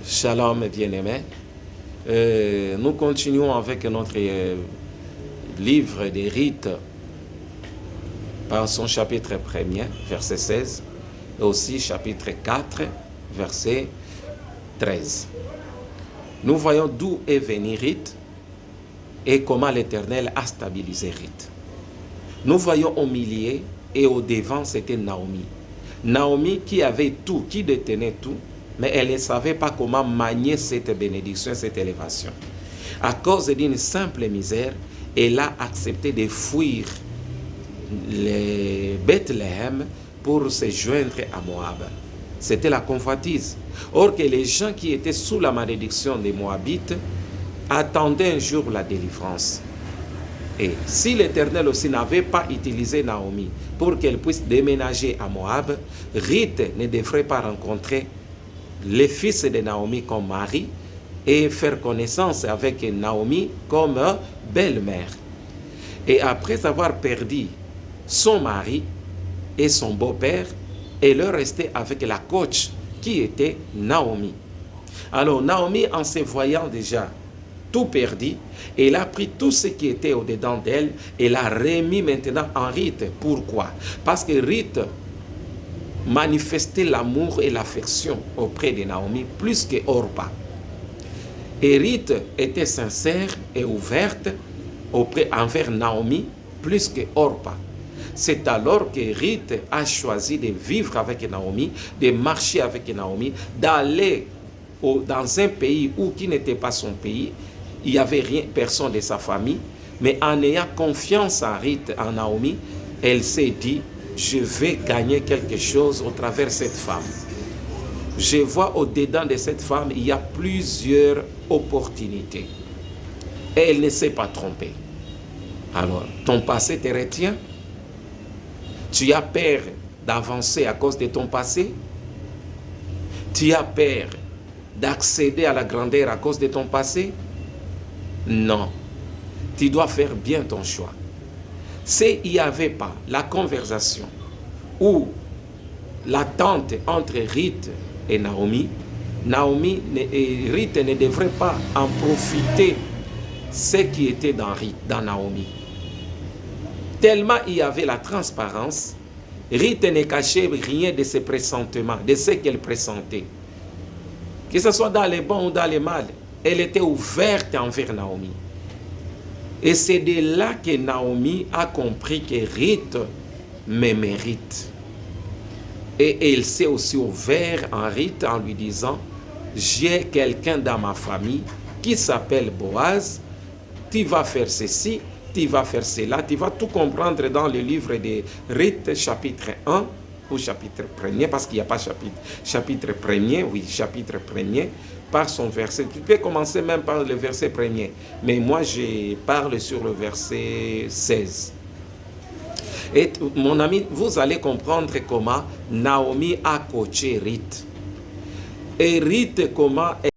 Shalom bien-aimés. Nous continuons avec notre livre des rites par son chapitre 1er, verset 16, et aussi chapitre 4, verset 13. Nous voyons d'où est venu rite et comment l'Éternel a stabilisé rite. Nous voyons au milieu et au devant, c'était Naomi. Naomi qui avait tout, qui détenait tout, mais elle ne savait pas comment manier cette bénédiction, cette élévation. À cause d'une simple misère, elle a accepté de fuir les Bethléem pour se joindre à Moab. C'était la convoitise. Or que les gens qui étaient sous la malédiction des Moabites attendaient un jour la délivrance. Et si l'Éternel aussi n'avait pas utilisé Naomi pour qu'elle puisse déménager à Moab, Ruth ne devrait pas rencontrer les fils de Naomi comme mari et faire connaissance avec Naomi comme belle-mère. Et après avoir perdu son mari et son beau-père, elle est restée avec la coach qui était Naomi. Alors Naomi, en se voyant déjà tout perdu, elle a pris tout ce qui était au-dedans d'elle et l'a remis maintenant en Ruth. Pourquoi? Parce que Ruth manifestait l'amour et l'affection auprès de Naomi plus que Orpa. Et Ruth était sincère et ouverte envers Naomi plus que Orpa. C'est alors que Ruth a choisi de vivre avec Naomi, de marcher avec Naomi, d'aller dans un pays qui n'était pas son pays. Il n'y avait personne de sa famille, mais en ayant confiance en Ruth, en Naomi, elle s'est dit, je vais gagner quelque chose au travers de cette femme. Je vois au-dedans de cette femme, il y a plusieurs opportunités. Et elle ne s'est pas trompée. Alors, ton passé te retient? Tu as peur d'avancer à cause de ton passé? Tu as peur d'accéder à la grandeur à cause de ton passé? Non. Tu dois faire bien ton choix. S'il n'y avait pas la conversation ou l'attente entre Ruth et Naomi, Ruth ne devrait pas en profiter ce qui était dans Naomi. Tellement il y avait la transparence, Ruth ne cachait rien de ses pressentiments, de ce qu'elle pressentait. Que ce soit dans les bons ou dans les mal, elle était ouverte envers Naomi. Et c'est de là que Naomi a compris que Ruth me mérite. Et elle s'est aussi ouverte en Ruth en lui disant, j'ai quelqu'un dans ma famille qui s'appelle Boaz, tu vas faire ceci, tu vas faire cela, tu vas tout comprendre dans le livre de Ruth chapitre 1 ou chapitre 1er, parce qu'il n'y a pas chapitre 1er, oui, chapitre 1er, par son verset. Tu peux commencer même par le verset 1er, mais moi je parle sur le verset 16. Et mon ami, vous allez comprendre comment Naomi a coaché Ruth. Et Ruth, comment